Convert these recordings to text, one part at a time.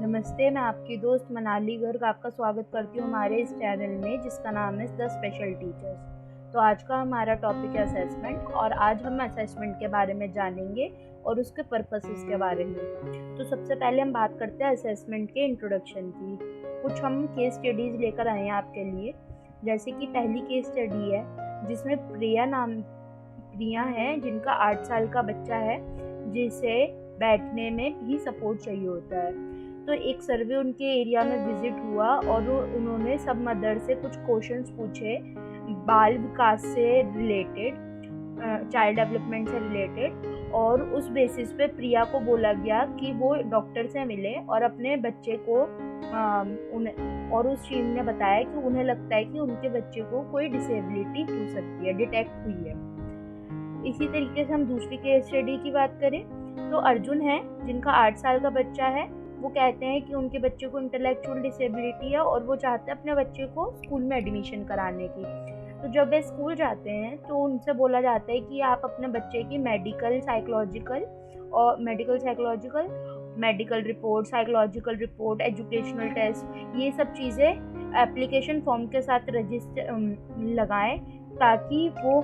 नमस्ते, मैं आपकी दोस्त मनाली गर्ग आपका स्वागत करती हूँ हमारे इस चैनल में जिसका नाम है द स्पेशल टीचर्स। तो आज का हमारा टॉपिक है असेसमेंट और आज हम असेसमेंट के बारे में जानेंगे और उसके पर्पसेस के बारे में। तो सबसे पहले हम बात करते हैं असेसमेंट के इंट्रोडक्शन की। कुछ हम केस स्टडीज़ लेकर आए हैं आपके लिए, जैसे कि पहली केस स्टडी है जिसमें प्रिया है जिनका 8 साल का बच्चा है जिसे बैठने में भी सपोर्ट चाहिए होता है। तो एक सर्वे उनके एरिया में विजिट हुआ और उन्होंने सब मदर से कुछ क्वेश्चंस पूछे बाल विकास से रिलेटेड, चाइल्ड डेवलपमेंट से रिलेटेड, और उस बेसिस पे प्रिया को बोला गया कि वो डॉक्टर से मिले और अपने बच्चे को और उस टीम ने बताया कि उन्हें लगता है कि उनके बच्चे को कोई डिसेबिलिटी हो सकती है, डिटेक्ट हुई है। इसी तरीके से हम दूसरी केस स्टडी की बात करें तो अर्जुन है जिनका 8 साल का बच्चा है। वो कहते हैं कि उनके बच्चे को इंटेलेक्चुअल डिसेबिलिटी है और वो चाहते हैं अपने बच्चे को स्कूल में एडमिशन कराने की। तो जब वे स्कूल जाते हैं तो उनसे बोला जाता है कि आप अपने बच्चे की medical report, psychological report, educational test, ये सब चीज़ें एप्लीकेशन फॉर्म के साथ रजिस्टर लगाएं ताकि वो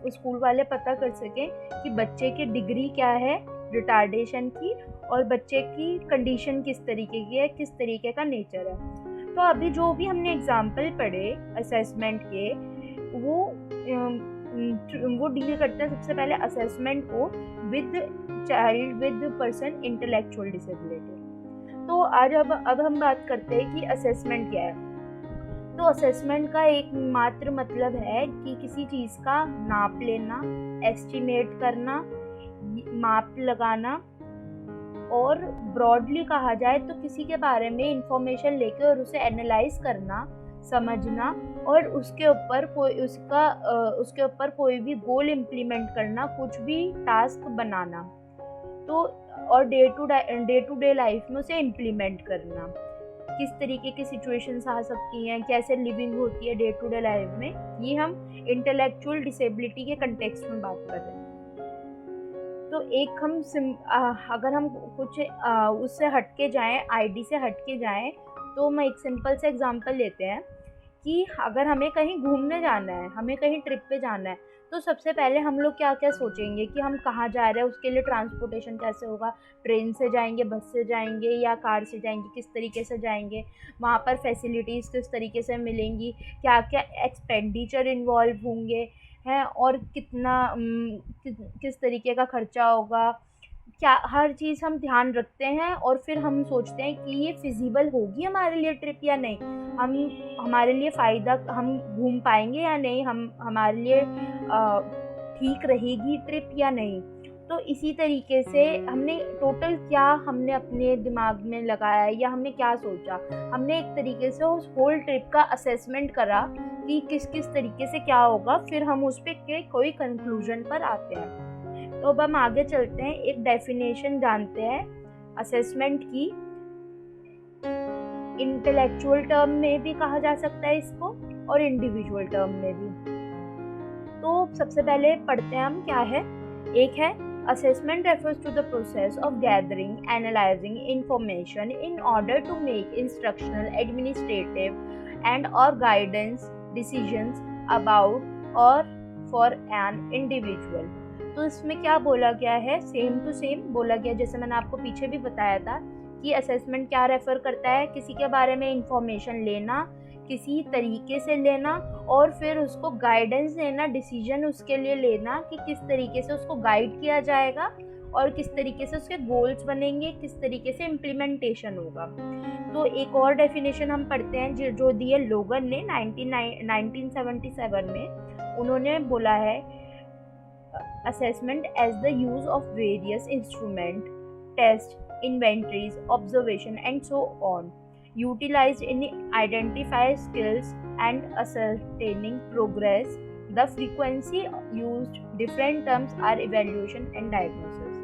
स्कूल वाले पता कर सकें कि बच्चे की डिग्री क्या है रिटार्डेशन की और बच्चे की कंडीशन किस तरीके की है, किस तरीके का नेचर है। तो अभी जो भी हमने एग्जाम्पल पढ़े असेसमेंट के वो डील करते हैं सबसे पहले असेसमेंट को विद पर्सन इंटेलेक्चुअल डिसेबिलिटी। तो आज अब हम बात करते हैं कि असेसमेंट क्या है। तो असेसमेंट का एक मात्र मतलब है कि किसी चीज़ का नाप लेना, एस्टिमेट करना, माप लगाना, और ब्रॉडली कहा जाए तो किसी के बारे में इंफॉर्मेशन लेके और उसे एनालाइज करना, समझना और उसके ऊपर कोई भी गोल इम्प्लीमेंट करना, कुछ भी टास्क बनाना, तो और डे टू डे लाइफ में उसे इम्प्लीमेंट करना। किस तरीके की सिचुएशंस आ सकती हैं, कैसे लिविंग होती है डे टू डे लाइफ में, ये हम इंटेलेक्चुअल डिसेबिलिटी के कंटेक्स्ट में बात कर रहे हैं। तो एक अगर हम कुछ उससे हटके जाएं, आईडी से हटके जाएं, तो मैं एक सिंपल से एग्जांपल लेते हैं कि अगर हमें कहीं घूमने जाना है, हमें कहीं ट्रिप पे जाना है, तो सबसे पहले हम लोग क्या क्या सोचेंगे कि हम कहाँ जा रहे हैं, उसके लिए ट्रांसपोर्टेशन कैसे होगा, ट्रेन से जाएंगे, बस से जाएंगे या कार से जाएंगे, किस तरीके से जाएंगे, वहाँ पर फैसिलिटीज़ किस तरीके से मिलेंगी, क्या क्या एक्सपेंडिचर इन्वॉल्व होंगे हैं और किस तरीके का खर्चा होगा, क्या हर चीज़ हम ध्यान रखते हैं और फिर हम सोचते हैं कि ये फिजिबल होगी हमारे लिए ट्रिप या नहीं, हमारे लिए फ़ायदा, हम घूम पाएंगे या नहीं, हमारे लिए ठीक रहेगी ट्रिप या नहीं। तो इसी तरीके से हमने टोटल क्या हमने अपने दिमाग में लगाया या हमने क्या सोचा, हमने एक तरीके से उस होल ट्रिप का असेसमेंट करा कि किस किस तरीके से क्या होगा, फिर हम उस पर कोई कंक्लूजन पर आते हैं। तो अब हम आगे चलते हैं, एक डेफिनेशन जानते हैं असेसमेंट की। इंटेलेक्चुअल टर्म में भी कहा जा सकता है इसको और इंडिविजुअल टर्म में भी। तो सबसे पहले पढ़ते हैं हम क्या है। एक है assessment refers to the process of gathering, analyzing information in order to make instructional, administrative and or guidance decisions about or for an individual। तो इसमें क्या बोला गया है, सेम टू सेम बोला गया जैसे मैंने आपको पीछे भी बताया था कि असेसमेंट क्या रेफर करता है, किसी के बारे में इंफॉर्मेशन लेना, किसी तरीके से लेना और फिर उसको गाइडेंस देना, डिसीजन उसके लिए लेना कि किस तरीके से उसको गाइड किया जाएगा और किस तरीके से उसके गोल्स बनेंगे, किस तरीके से इम्प्लीमेंटेशन होगा। तो एक और डेफिनेशन हम पढ़ते हैं जो दी है लोगन ने 1977 में। उन्होंने बोला है assessment as the use of various instrument, test, inventories, observation and so on utilized in identify skills and ascertaining progress. The frequency used different terms are evaluation and diagnosis।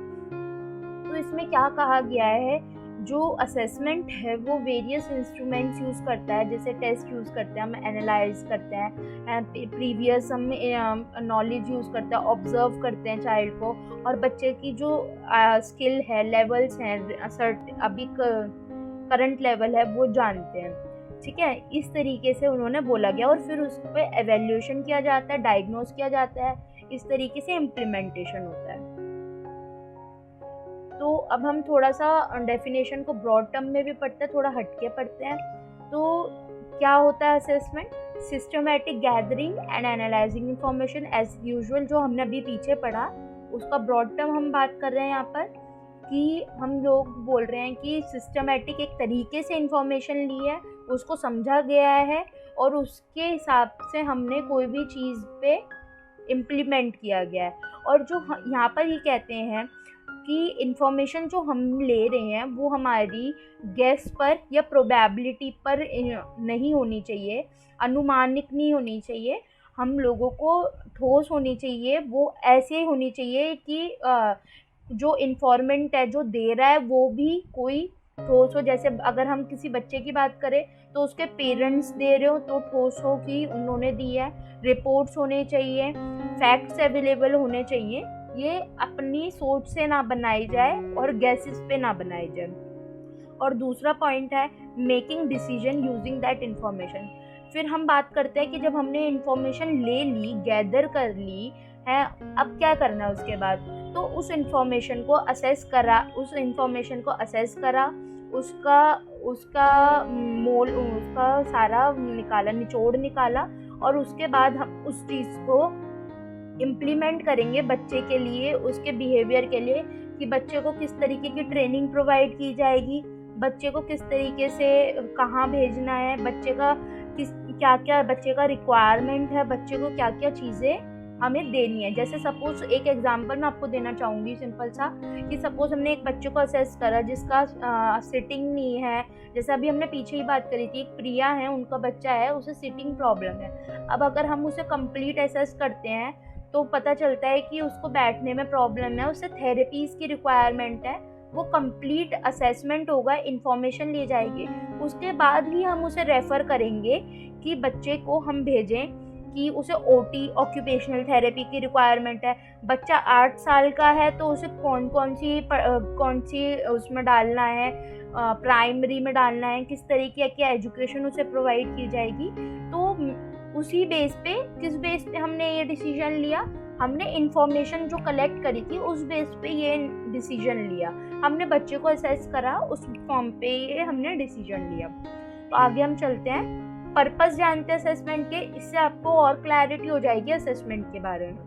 तो इसमें क्या कहा गया है, जो असेसमेंट है वो वेरियस इंस्ट्रूमेंट्स यूज़ करता है, जैसे टेस्ट यूज़ करते हैं, हम एनालाइज करते हैं, प्रीवियस हम नॉलेज यूज़ करते हैं, ऑब्जर्व करते हैं चाइल्ड को, और बच्चे की जो स्किल है, लेवल्स हैं, अभी करंट लेवल है वो जानते हैं। ठीक है, इस तरीके से उन्होंने बोला गया और फिर उस पर एवेल्यूशन किया जाता है, डायग्नोज किया जाता है, इस तरीके से इम्प्लीमेंटेशन होता है। तो अब हम थोड़ा सा डेफिनेशन को ब्रॉड टर्म में भी पढ़ते हैं, थोड़ा हटके पढ़ते हैं। तो क्या होता है assessment? Systematic gathering and analysing information as usual, जो हमने अभी पीछे पढ़ा उसका ब्रॉड टर्म हम बात कर रहे हैं यहाँ पर, कि हम लोग बोल रहे हैं कि सिस्टमैटिक एक तरीके से इंफॉर्मेशन ली है, उसको समझा गया है और उसके हिसाब से हमने कोई भी चीज़ पे इम्प्लीमेंट किया गया है। और जो यहाँ पर ही कहते हैं कि इंफॉर्मेशन जो हम ले रहे हैं वो हमारी गेस पर या प्रोबेबिलिटी पर नहीं होनी चाहिए, अनुमानिक नहीं होनी चाहिए, हम लोगों को ठोस होनी चाहिए, वो ऐसे ही होनी चाहिए कि जो इन्फॉर्मेंट है, जो दे रहा है, वो भी कोई ठोस हो। जैसे अगर हम किसी बच्चे की बात करें तो उसके पेरेंट्स दे रहे हो तो ठोस हो कि उन्होंने दी है, रिपोर्ट्स होने चाहिए, फैक्ट्स अवेलेबल होने चाहिए, ये अपनी सोच से ना बनाई जाए और गैसेस पे ना बनाई जाए। और दूसरा पॉइंट है making decision using that information. फिर हम बात करते हैं कि जब हमने इंफॉर्मेशन ले ली, गैदर कर ली है, अब क्या करना है उसके बाद? तो उस इंफॉर्मेशन को असेस करा, उसका सारा निकाला, निचोड़ निकाला, और उसके बाद हम उस चीज़ को इम्प्लीमेंट करेंगे बच्चे के लिए, उसके बिहेवियर के लिए, कि बच्चे को किस तरीके की ट्रेनिंग प्रोवाइड की जाएगी, बच्चे को किस तरीके से कहाँ भेजना है, बच्चे का क्या क्या बच्चे का रिक्वायरमेंट है, बच्चे को क्या क्या चीज़ें हमें देनी है। जैसे सपोज एक एग्जांपल मैं आपको देना चाहूँगी सिंपल सा, कि सपोज हमने एक बच्चे को असेस करा जिसका सिटिंग नहीं है, जैसे अभी हमने पीछे ही बात करी थी, एक प्रिया है, उनका बच्चा है, उसे सिटिंग प्रॉब्लम है। अब अगर हम उसे कंप्लीट असेस करते हैं तो पता चलता है कि उसको बैठने में प्रॉब्लम है, उसे थेरेपीज़ की रिक्वायरमेंट है, वो कंप्लीट असेसमेंट होगा, इन्फॉर्मेशन ली जाएगी, उसके बाद ही हम उसे रेफ़र करेंगे कि बच्चे को हम भेजें कि उसे ओटी, ऑक्यूपेशनल थेरेपी की रिक्वायरमेंट है। बच्चा 8 साल का है तो उसे कौन सी उसमें डालना है, प्राइमरी में डालना है, किस तरीके की एजुकेशन उसे प्रोवाइड की जाएगी। तो उसी बेस पे, किस बेस पे हमने ये डिसीजन लिया? हमने इंफॉर्मेशन जो कलेक्ट करी थी उस बेस पे ये डिसीजन लिया, हमने बच्चे को असेस करा, उस फॉर्म पे ये हमने डिसीजन लिया। तो आगे हम चलते हैं, पर्पस जानते हैं असेसमेंट के, इससे आपको और क्लैरिटी हो जाएगी असेसमेंट के बारे में।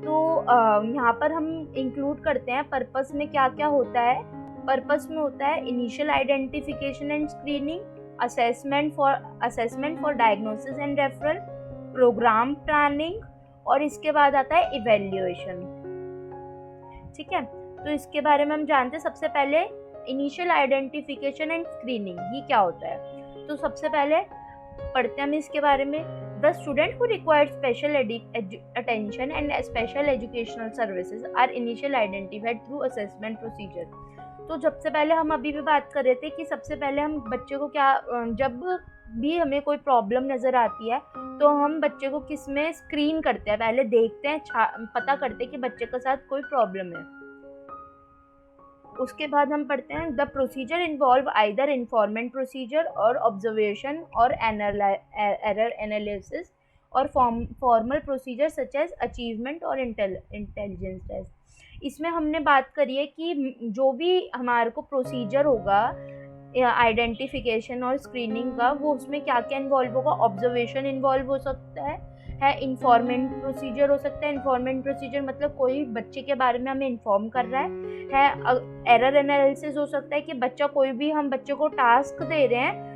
तो यहाँ पर हम इंक्लूड करते हैं पर्पस में क्या क्या होता है। पर्पस में होता है initial identification and screening, assessment for diagnosis and referral, programme planning, और इसके बाद आता है इवेल्युएशन। ठीक है, तो इसके बारे में हम जानते हैं। सबसे पहले इनिशियल आइडेंटिफिकेशन एंड स्क्रीनिंग, ये क्या होता है? तो सबसे पहले पढ़ते हैं हम इसके बारे में। The student who required special attention and special educational services are initial identified through assessment procedure. तो सबसे पहले हम अभी भी बात कर रहे थे कि सबसे पहले हम बच्चे को जब भी हमें कोई प्रॉब्लम नज़र आती है तो हम बच्चे को किस में स्क्रीन करते हैं, पहले देखते हैं, पता करते हैं कि बच्चे के साथ कोई प्रॉब्लम है। उसके बाद हम पढ़ते हैं the procedure involve either informant procedure और ऑब्जर्वेशन और एरर एनालिसिस और formal procedure such as achievement और इंटेलिजेंस टेस्ट। इसमें हमने बात करी है कि जो भी हमारे को प्रोसीजर होगा आइडेंटिफिकेशन और स्क्रीनिंग का, वो उसमें क्या क्या इन्वॉल्व होगा। ऑब्जर्वेशन इन्वॉल्व हो सकता है इन्फॉर्मेंट प्रोसीजर हो सकता है। इन्फॉर्मेंट प्रोसीजर मतलब कोई बच्चे के बारे में हमें इन्फॉर्म कर रहा है। एरर एनालिसिस हो सकता है कि हम बच्चे को टास्क दे रहे हैं,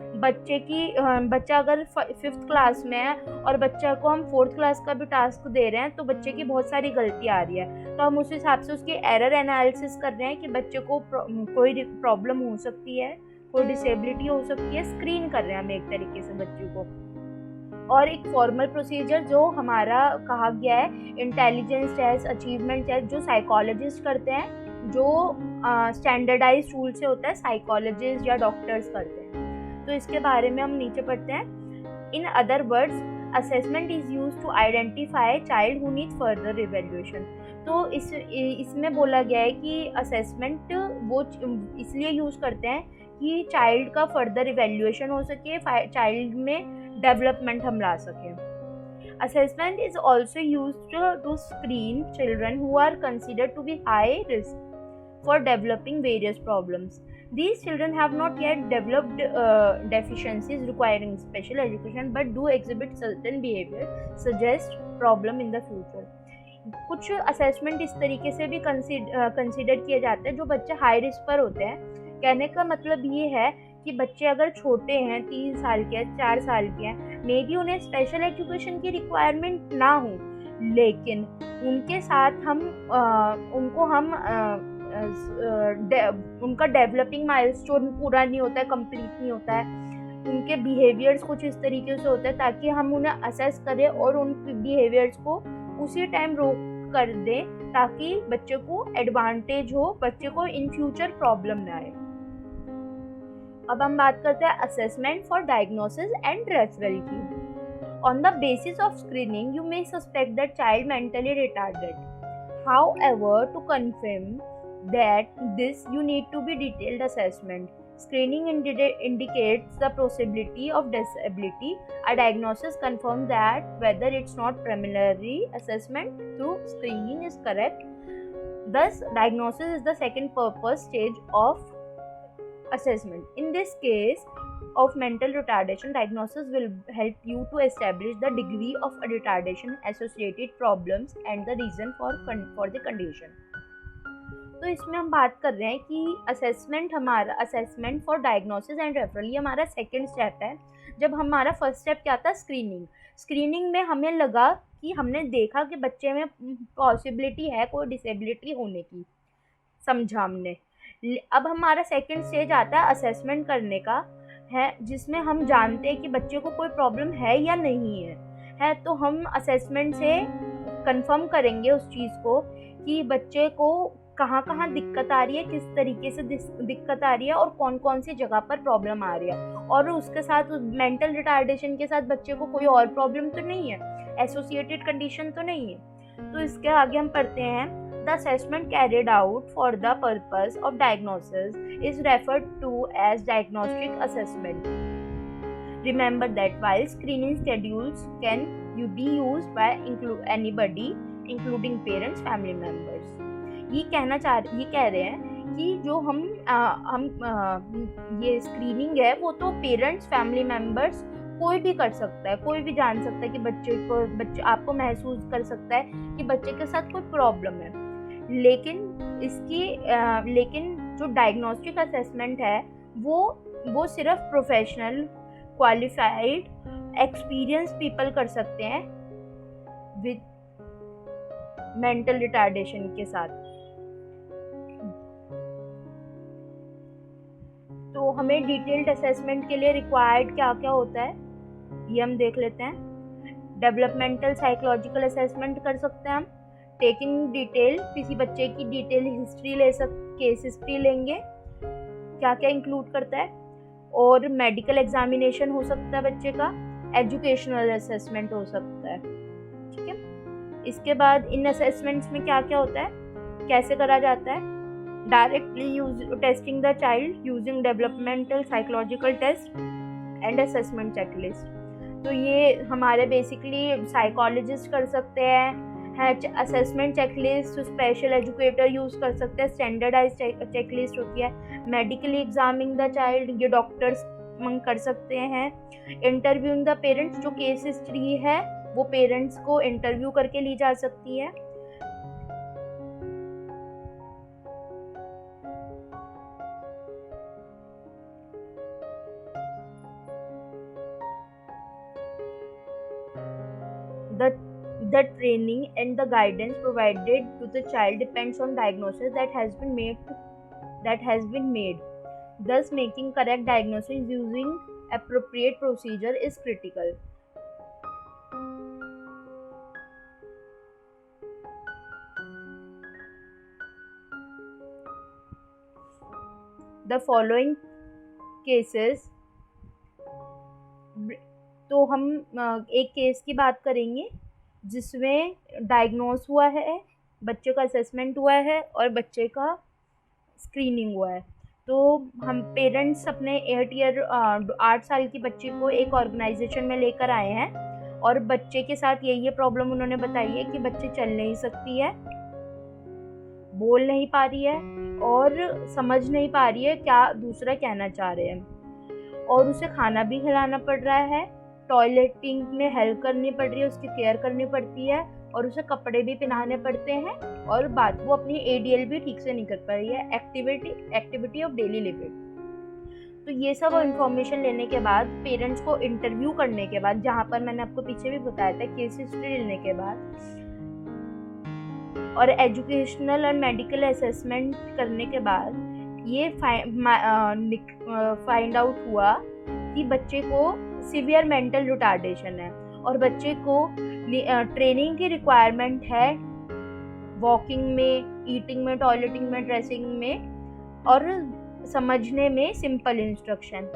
बच्चा अगर 5th क्लास में है और बच्चा को हम 4th क्लास का भी टास्क दे रहे हैं तो बच्चे की बहुत सारी गलती आ रही है, तो हम उस हिसाब से उसकी एरर एनालिसिस कर रहे हैं कि बच्चे को कोई प्रॉब्लम हो सकती है, कोई डिसेबिलिटी हो सकती है, स्क्रीन कर रहे हैं हम एक तरीके से बच्चे को। और एक फॉर्मल प्रोसीजर जो हमारा कहा गया है इंटेलिजेंस टेस्ट, अचीवमेंट टेस्ट, जो साइकोलॉजिस्ट करते हैं, जो स्टैंडर्डाइज टूल से होता है, साइकोलॉजिस्ट या डॉक्टर्स करते हैं। तो इसके बारे में हम नीचे पढ़ते हैं। In other words, assessment is use to identify child who need further evaluation. तो इसमें बोला गया है कि असेसमेंट वो इसलिए यूज़ करते हैं कि चाइल्ड का फर्दर इवेल्युएशन हो सके, चाइल्ड में डेवलपमेंट हम ला सकें। Assessment is also used to screen children who are considered to be high risk for developing various problems. These children have not yet developed deficiencies requiring special education but do exhibit certain behavior suggest problem in the future. कुछ assessment इस तरीके से भी consider किए जाते हैं जो बच्चे हाई रिस्क पर होते हैं। कहने का मतलब ये है कि बच्चे अगर छोटे हैं, 3 साल के हैं, 4 साल के हैं, मे बी उन्हें स्पेशल एजुकेशन की रिक्वायरमेंट ना हो, लेकिन उनके साथ उनका डेवलपिंग माइलस्टोन पूरा नहीं होता है, कंप्लीट नहीं होता है, उनके बिहेवियर्स कुछ इस तरीके से होते हैं ताकि हम उन्हें असेस करें और उन बिहेवियर्स को उसी टाइम रोक कर दें ताकि बच्चे को एडवांटेज हो, बच्चे को इन फ्यूचर प्रॉब्लम ना आए। अब हम बात करते हैं assessment for diagnosis and referral की। On the basis of screening you may suspect that child mentally retarded. However, to confirm that this you need to be detailed assessment. Screening indicates the possibility of disability. A diagnosis confirms that whether it's not preliminary assessment through screening is correct. Thus, diagnosis is the second purpose stage of assessment. In this case of mental retardation, diagnosis will help you to establish the degree of retardation, associated problems, and the reason for the condition. तो इसमें हम बात कर रहे हैं कि assessment for diagnosis and referral, ये हमारा सेकंड स्टेप है। जब हमारा फर्स्ट स्टेप क्या था, स्क्रीनिंग में हमें लगा कि हमने देखा कि बच्चे में पॉसिबिलिटी है कोई डिसेबिलिटी होने की, समझा हमने। अब हमारा सेकंड स्टेज आता है असेसमेंट करने का, है जिसमें हम जानते हैं कि बच्चे को कोई प्रॉब्लम है या नहीं है। तो हम असेसमेंट से कंफर्म करेंगे उस चीज़ को कि बच्चे को कहाँ कहाँ दिक्कत आ रही है, किस तरीके से दिक्कत आ रही है और कौन कौन सी जगह पर प्रॉब्लम आ रही है, और उसके साथ मेंटल रिटार्डेशन के साथ बच्चे को कोई और प्रॉब्लम तो नहीं है, एसोसिएटेड कंडीशन तो नहीं है। तो इसके आगे हम पढ़ते हैं, the assessment carried out for the purpose of diagnosis is referred to as diagnostic assessment. Remember that while screening schedules can be used by anybody including parents, family members. ये कह रहे हैं कि जो ये स्क्रीनिंग है वो तो पेरेंट्स, फैमिली मेंबर्स कोई भी कर सकता है, कोई भी जान सकता है कि बच्चे आपको महसूस कर सकता है कि बच्चे के साथ कोई प्रॉब्लम है। लेकिन जो डायग्नोस्टिक असेसमेंट है वो सिर्फ प्रोफेशनल, क्वालिफाइड, एक्सपीरियंस पीपल कर सकते हैं विद मेंटल रिटार्डेशन के साथ। तो हमें डिटेल्ड असेसमेंट के लिए रिक्वायर्ड क्या क्या होता है ये हम देख लेते हैं। डेवलपमेंटल साइकोलॉजिकल असेसमेंट कर सकते हैं हम, टेकिंग डिटेल, किसी बच्चे की डिटेल हिस्ट्री केस हिस्ट्री लेंगे, क्या क्या इंक्लूड करता है, और मेडिकल एग्जामिनेशन हो सकता है बच्चे का, एजुकेशनल असेसमेंट हो सकता है, ठीक है। इसके बाद इन असेसमेंट्स में क्या क्या होता है, कैसे करा जाता है, directly testing the child using developmental psychological test and assessment checklist. तो ये हमारे बेसिकली साइकोलॉजिस्ट कर सकते हैं assessment checklist, special educator use कर सकते हैं, स्टैंडर्डाइज चेकलिस्ट होती है, मेडिकली एग्जामिंग द चाइल्ड ये डॉक्टर्स कर सकते हैं, इंटरव्यूइंग द पेरेंट्स, जो केस हिस्ट्री है वो पेरेंट्स को इंटरव्यू करके ली जा सकती है। The training and the guidance provided to the child depends on diagnosis that has been made. Thus, making correct diagnosis using appropriate procedure is critical. The following cases. तो हम एक केस की बात करेंगे जिसमें डायग्नोस हुआ है, बच्चे का असेसमेंट हुआ है और बच्चे का स्क्रीनिंग हुआ है। तो हम पेरेंट्स अपने 8 साल की बच्ची को एक ऑर्गेनाइजेशन में लेकर आए हैं और बच्चे के साथ ये प्रॉब्लम उन्होंने बताई है कि बच्चे चल नहीं सकती है, बोल नहीं पा रही है और समझ नहीं पा रही है क्या दूसरा कहना चाह रहे हैं, और उसे खाना भी खिलाना पड़ रहा है, टॉयलेटिंग में हेल्प करनी पड़ रही है, उसकी केयर करनी पड़ती है और उसे कपड़े भी पहनाने पड़ते हैं, और बात वो अपनी ADL भी ठीक से नहीं कर पा रही है, एक्टिविटी ऑफ डेली लिविंग। तो ये सब इन्फॉर्मेशन लेने के बाद, पेरेंट्स को इंटरव्यू करने के बाद, जहाँ पर मैंने आपको पीछे भी बताया था, केस हिस्ट्री लेने के बाद और एजुकेशनल और मेडिकल असेसमेंट करने के बाद ये फाइंड आउट हुआ कि बच्चे को सीवियर मेंटल रिटार्डेशन है और बच्चे को ट्रेनिंग की रिक्वायरमेंट है वॉकिंग में, ईटिंग में, टॉयलेटिंग में, ड्रेसिंग में और समझने में सिंपल इंस्ट्रक्शन।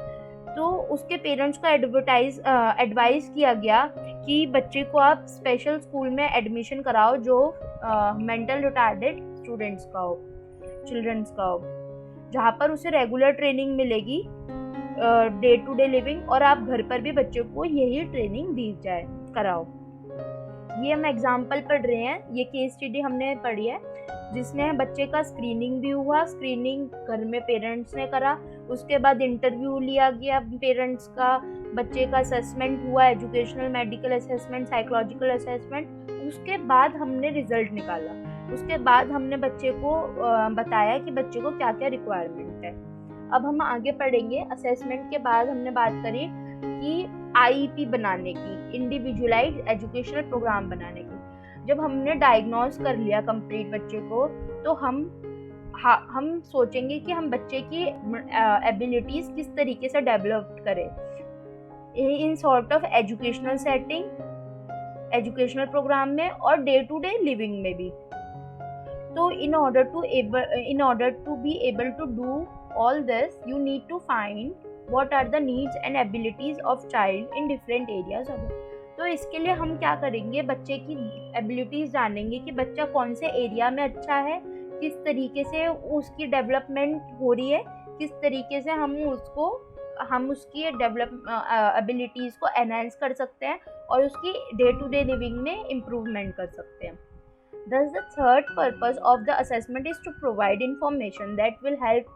तो उसके पेरेंट्स को एडवाइस किया गया कि बच्चे को आप स्पेशल स्कूल में एडमिशन कराओ जो मेंटल रिटार्डेड स्टूडेंट्स का हो, चिल्ड्रंस का हो, जहाँ पर उसे रेगुलर ट्रेनिंग मिलेगी डे टू डे लिविंग, और आप घर पर भी बच्चे को यही ट्रेनिंग दी जाए, कराओ। ये हम एग्जाम्पल पढ़ रहे हैं, ये केस स्टडी हमने पढ़ी है जिसने बच्चे का स्क्रीनिंग भी हुआ, स्क्रीनिंग घर में पेरेंट्स ने करा, उसके बाद इंटरव्यू लिया गया पेरेंट्स का, बच्चे का असेसमेंट हुआ, educational medical assessment, psychological assessment, उसके बाद हमने रिजल्ट निकाला, उसके बाद हमने बच्चे को बताया कि बच्चे को क्या क्या रिक्वायरमेंट है। अब हम आगे पढ़ेंगे। असेसमेंट के बाद हमने बात करी कि IEP बनाने की, इंडिविजुअलाइज्ड एजुकेशनल प्रोग्राम बनाने की। जब हमने डायग्नोस कर लिया कंप्लीट बच्चे को, तो हम सोचेंगे कि हम बच्चे की एबिलिटीज किस तरीके से डेवलप करें in sort of educational setting, educational programme में और डे टू डे लिविंग में भी। तो in order to be able to do all this, you need to find what are the needs and abilities of child in different areas of it. तो इसके लिए हम क्या करेंगे, बच्चे की एबिलिटीज जानेंगे कि बच्चा कौन से एरिया में अच्छा है, किस तरीके से उसकी डेवलपमेंट हो रही है, किस तरीके से हम उसकी एबिलिटीज को एनहांस कर सकते हैं और उसकी डे टू डे लिविंग में इम्प्रूवमेंट कर सकते हैं। Thus, the third purpose of the assessment is to provide information that will help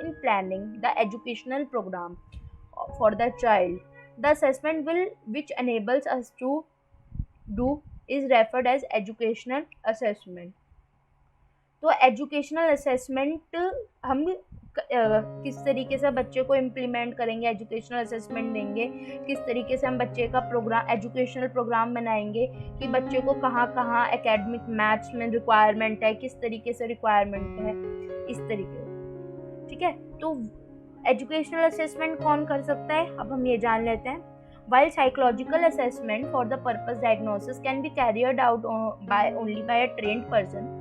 in planning the educational program for the child. The assessment which enables us to do is referred as educational assessment. तो educational assessment हम किस तरीके से बच्चे को implement करेंगे, educational assessment देंगे, किस तरीके से हम बच्चे का प्रोग्राम, एजुकेशनल प्रोग्राम बनाएंगे कि बच्चे को कहाँ कहाँ एकेडमिक मैथ्स में रिक्वायरमेंट है, किस तरीके से रिक्वायरमेंट है, इस तरीके से। ठीक है, तो एजुकेशनल असेसमेंट कौन कर सकता है, अब हम ये जान लेते हैं। While psychological assessment for the purpose diagnosis can be carried out only by a trained person,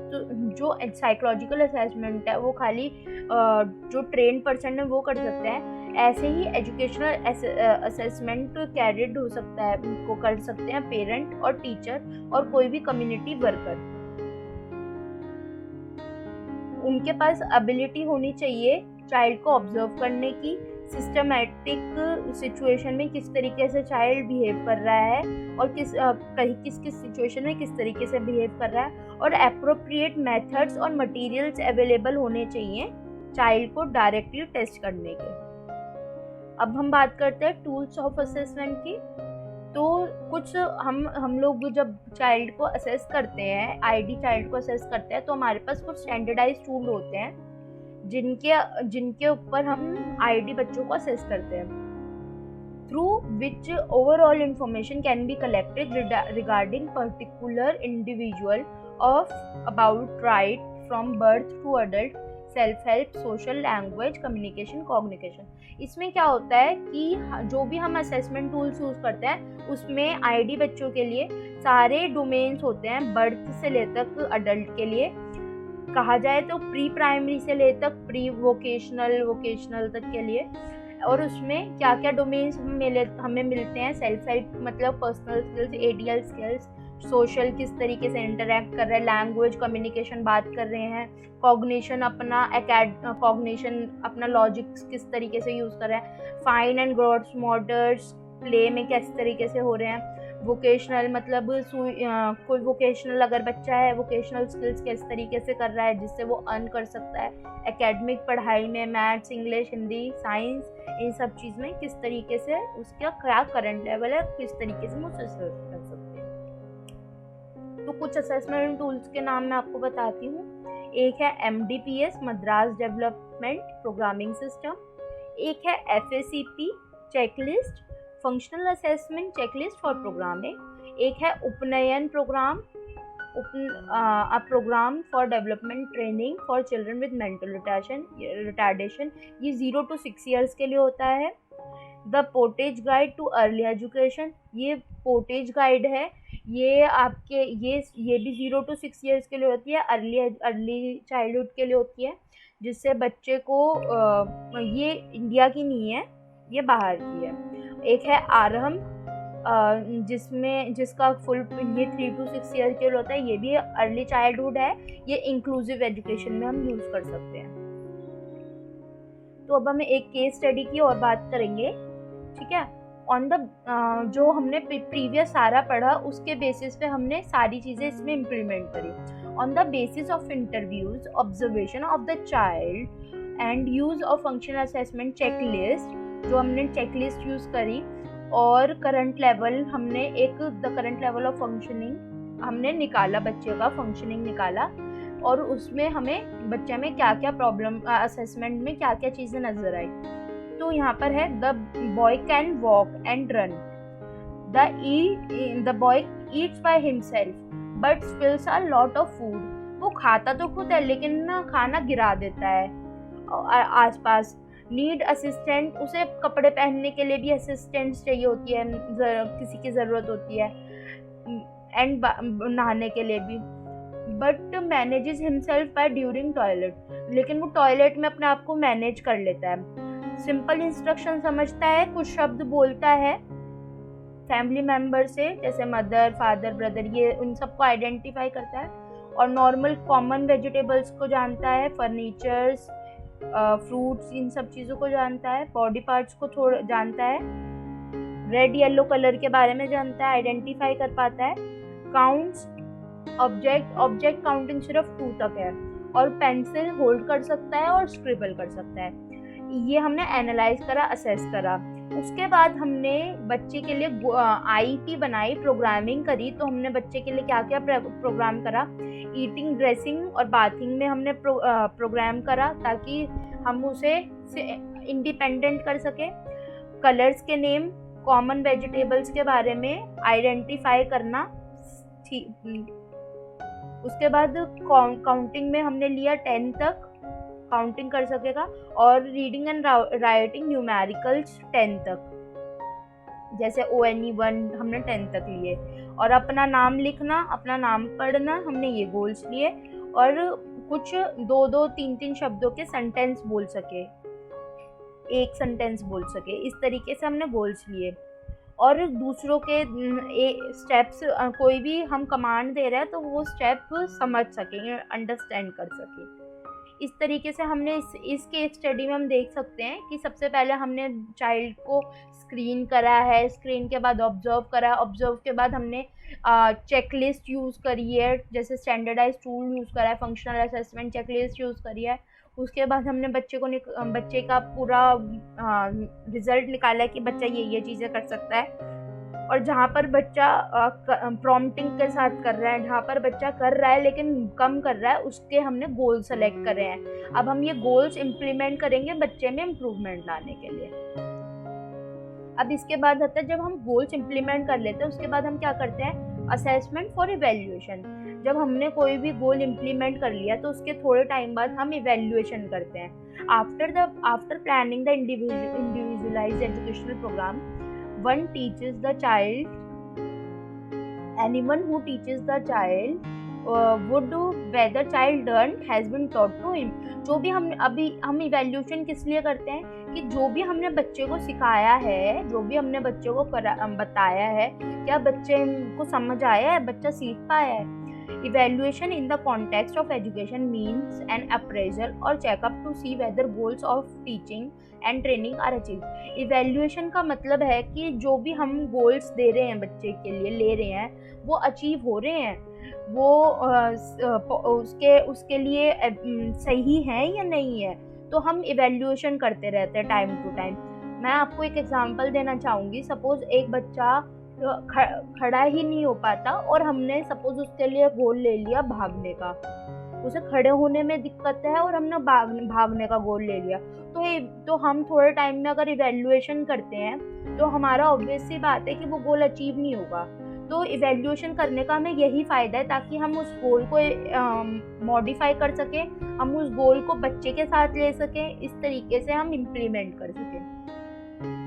तो जो साइकोलॉजिकल असेसमेंट है वो खाली जो ट्रेन पर्सन है वो कर सकते हैं, ऐसे ही एजुकेशनल असेसमेंट कैरिड हो सकता है, को कर सकते हैं पेरेंट और टीचर और कोई भी कम्युनिटी वर्कर। उनके पास एबिलिटी होनी चाहिए चाइल्ड को ऑब्जर्व करने की, सिस्टमैटिक सिचुएशन में किस तरीके से चाइल्ड बिहेव कर रहा है और किस सिचुएशन में किस तरीके से बिहेव कर रहा है, और एप्रोप्रिएट मेथड्स और मटेरियल्स अवेलेबल होने चाहिए चाइल्ड को डायरेक्टली टेस्ट करने के। अब हम बात करते हैं टूल्स ऑफ असेसमेंट की। तो कुछ हम लोग जब चाइल्ड को असेस करते हैं, ID चाइल्ड को असेस करते हैं, तो हमारे पास कुछ स्टैंडर्डाइज टूल होते हैं जिनके ऊपर हम ID बच्चों को असेस करते हैं, through which overall information can be collected regarding particular individual of about right from birth to adult, self help, social, language, communication, cognition. इसमें क्या होता है कि जो भी हम असेसमेंट टूल्स यूज़ करते हैं उसमें ID बच्चों के लिए सारे डोमेन्स होते हैं, बर्थ से लेकर अडल्ट के लिए, कहा जाए तो प्री प्राइमरी से ले तक प्री वोकेशनल तक के लिए। और उसमें क्या क्या डोमेन्स हमें मिलते हैं, सेल्फ हेल्प मतलब personal skills, ADL skills, social किस तरीके से इंटरेक्ट कर रहे हैं, लैंग्वेज कम्युनिकेशन बात कर रहे हैं, कॉग्निशन अपना लॉजिक किस तरीके से यूज़ कर रहे हैं, fine and gross Motors play में किस तरीके से हो रहे हैं, वोकेशनल मतलब कोई वोकेशनल अगर बच्चा है वोकेशनल स्किल्स किस तरीके से कर रहा है जिससे वो अर्न कर सकता है, एकेडमिक पढ़ाई में मैथ्स, इंग्लिश, हिंदी, साइंस, इन सब चीज़ में किस तरीके से उसका क्या करंट लेवल है, किस तरीके से हम उसे सर्च कर सकते हैं। तो कुछ असेसमेंट टूल्स के नाम मैं आपको बताती हूँ। एक है MDPS Madras development programming system, एक है FACP checklist functional assessment checklist for programming, एक है Upanayan programme programme for development training for children with mental retardation, ये 0 to 6 ईयर्स के लिए होता है। The Portage guide to early education, ये पोर्टेज गाइड है, ये आपके ये भी 0 to 6 ईयर्स के लिए होती है, अर्ली चाइल्डहुड के लिए होती है, जिससे बच्चे को ये इंडिया की नहीं है, ये बाहर की है। एक है आरंभ जिसका फुल ये 3 to 6 ईयर के लिए होता है, ये भी अर्ली चाइल्डहुड है, ये इंक्लूसिव एजुकेशन में हम यूज़ कर सकते हैं। तो अब हम एक केस स्टडी की और बात करेंगे, ठीक है। ऑन द जो हमने प्रीवियस सारा पढ़ा उसके बेसिस पे हमने सारी चीज़ें इसमें इम्प्लीमेंट करी। On the basis of interviews, observation of the child and use of functional assessment checklist, जो हमने चेकलिस्ट यूज़ करी, और करंट लेवल हमने the current level of functioning हमने निकाला, बच्चे का फंक्शनिंग निकाला, और उसमें हमें बच्चे में क्या क्या प्रॉब्लम, असेसमेंट में क्या क्या चीज़ें नज़र आई। तो यहाँ पर है the boy can walk and run, the boy Yeats by himself but spills a lot of food, वो खाता तो खुद है लेकिन ना खाना गिरा देता है आसपास। नीड असिस्टेंट, उसे कपड़े पहनने के लिए भी असिस्टेंट्स चाहिए होती है, किसी की ज़रूरत होती है, एंड नहाने के लिए भी। But manages himself by during toilet, लेकिन वो टॉयलेट में अपने आप को मैनेज कर लेता है। सिंपल इंस्ट्रक्शन समझता है, कुछ शब्द बोलता है फैमिली मेम्बर से, जैसे मदर, फादर, ब्रदर, ये उन सबको आइडेंटिफाई करता है, और नॉर्मल कॉमन वेजिटेबल्स को जानता है, फर्नीचर्स, फ्रूट्स, इन सब चीज़ों को जानता है, बॉडी पार्ट्स को थोड़ा जानता है, रेड येलो कलर के बारे में जानता है, आइडेंटिफाई कर पाता है। काउंट्स ऑब्जेक्ट काउंटिंग सिर्फ 2 तक है, और पेंसिल होल्ड कर सकता है और स्क्रिबल कर सकता है। ये हमने एनालाइज करा, असेस करा। उसके बाद हमने बच्चे के लिए IEP बनाई, प्रोग्रामिंग करी। तो हमने बच्चे के लिए क्या क्या प्रोग्राम करा, ईटिंग, ड्रेसिंग और बाथिंग में हमने प्रोग्राम करा ताकि हम उसे इंडिपेंडेंट कर सके। कलर्स के नेम, कॉमन वेजिटेबल्स के बारे में आइडेंटिफाई करना। उसके बाद काउंटिंग में हमने लिया 10 तक काउंटिंग कर सकेगा, और रीडिंग एंड राइटिंग न्यूमेरिकल्स 10 तक, जैसे ONE 1 हमने 10 तक लिए। और अपना नाम लिखना, अपना नाम पढ़ना, हमने ये गोल्स लिए। और कुछ 2-2, 3-3 शब्दों के सेंटेंस बोल सके, एक सेंटेंस बोल सके, इस तरीके से हमने गोल्स लिए। और दूसरों के स्टेप्स, कोई भी हम कमांड दे रहे हैं तो वो स्टेप समझ सकें, अंडरस्टैंड कर सके। इस तरीके से हमने इस केस स्टडी में हम देख सकते हैं कि सबसे पहले हमने चाइल्ड को स्क्रीन करा है, स्क्रीन के बाद ऑब्जर्व करा, ऑब्जर्व के बाद हमने चेकलिस्ट यूज़ करी है, जैसे स्टैंडर्डाइज टूल यूज़ करा है, फंक्शनल असेसमेंट चेकलिस्ट यूज़ करी है। उसके बाद हमने बच्चे का पूरा रिजल्ट निकाला है कि बच्चा ये चीज़ें कर सकता है। और जहाँ पर बच्चा प्रॉम्प्टिंग के साथ कर रहा है, जहाँ पर बच्चा कर रहा है लेकिन कम कर रहा है, उसके हमने गोल सेलेक्ट करे हैं। अब हम ये गोल्स इम्प्लीमेंट करेंगे बच्चे में इम्प्रूवमेंट लाने के लिए। अब इसके बाद आता है, जब हम गोल्स इम्प्लीमेंट कर लेते हैं उसके बाद हम क्या करते हैं, असेसमेंट फॉर इवैल्यूएशन। जब हमने कोई भी गोल इम्प्लीमेंट कर लिया तो उसके थोड़े टाइम बाद हम इवैल्यूएशन करते हैं। After planning the individualised educational programme, anyone who teaches the child would whether child learn has been taught to him. जो भी हम इवैल्यूएशन किस लिए करते हैं कि जो भी हमने बच्चे को सिखाया है, जो भी हमने बच्चे को बताया है, क्या बच्चे को समझ आया है, बच्चा सीख पाया है। Evaluation in the context of education means an appraisal or checkup to see whether goals of teaching and training are achieved. Evaluation का मतलब है कि जो भी हम goals दे रहे हैं बच्चे के लिए, ले रहे हैं, वो अचीव हो रहे हैं, वो उसके लिए सही है या नहीं है। तो हम इवैल्यूएशन करते रहते हैं टाइम टू टाइम। मैं आपको एक एग्जांपल देना चाहूँगी। सपोज एक बच्चा खड़ा ही नहीं हो पाता और हमने सपोज उसके लिए गोल ले लिया भागने का, उसे खड़े होने में दिक्कत है और हमने भागने का गोल ले लिया, तो हम थोड़े टाइम में अगर इवैल्यूएशन करते हैं तो हमारा ऑब्वियस सी बात है कि वो गोल अचीव नहीं होगा। तो इवैल्यूएशन करने का हमें यही फ़ायदा है ताकि हम उस गोल को मॉडिफाई कर सकें, हम उस गोल को बच्चे के साथ ले सकें, इस तरीके से हम इम्प्लीमेंट कर सकें।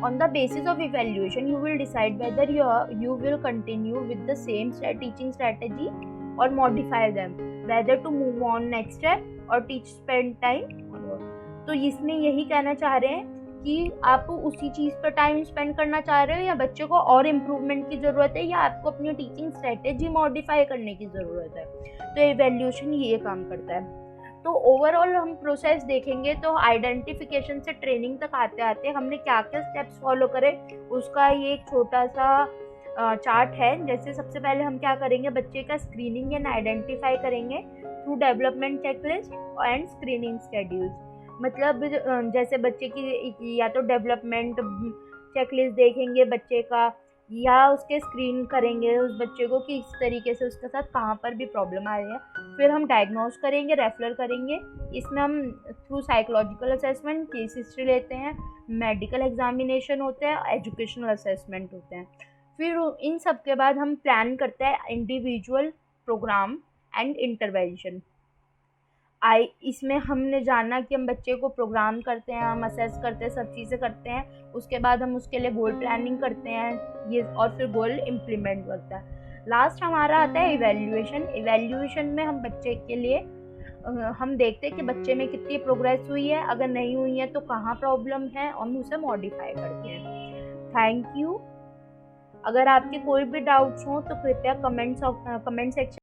On the basis of evaluation, you will decide whether you will continue with the same teaching strategy or modify them, whether to move on next step or teach spend time or what. तो इसमें यही कहना चाह रहे हैं कि आप उसी चीज़ पर टाइम स्पेंड करना चाह रहे हो या बच्चे को और इम्प्रूवमेंट की ज़रूरत है या आपको अपनी टीचिंग स्ट्रेटेजी मॉडिफाई करने की ज़रूरत है। तो एवेल्यूशन ये काम करता है। तो ओवरऑल हम प्रोसेस देखेंगे तो आइडेंटिफिकेशन से ट्रेनिंग तक आते आते हमने क्या क्या स्टेप्स फॉलो करे उसका ये एक छोटा सा चार्ट है। जैसे सबसे पहले हम क्या करेंगे, बच्चे का स्क्रीनिंग एंड आइडेंटिफाई करेंगे through development checklist and screening schedules. मतलब जैसे बच्चे की या तो डेवलपमेंट चेकलिस्ट देखेंगे बच्चे का, या उसके स्क्रीन करेंगे उस बच्चे को कि इस तरीके से उसके साथ कहाँ पर भी प्रॉब्लम आ रही है। फिर हम डायग्नोज करेंगे, रेफर करेंगे। इसमें हम through psychological assessment, case history लेते हैं, मेडिकल एग्जामिनेशन होते हैं, एजुकेशनल असेसमेंट होते हैं। फिर इन सब के बाद हम प्लान करते हैं इंडिविजुअल प्रोग्राम एंड इंटरवेंशन। इसमें हमने जाना कि हम बच्चे को प्रोग्राम करते हैं, हम असेस करते हैं, सब चीज़ें करते हैं। उसके बाद हम उसके लिए गोल प्लानिंग करते हैं ये, और फिर गोल इम्प्लीमेंट करता है। लास्ट हमारा आता है इवैल्यूएशन। इवैल्यूएशन में हम बच्चे के लिए हम देखते हैं कि बच्चे में कितनी प्रोग्रेस हुई है, अगर नहीं हुई है तो कहाँ प्रॉब्लम है, और हम उसे मॉडिफाई करते हैं। Thank you. अगर आपके कोई भी डाउट्स हों तो कृपया कमेंट सेक्शन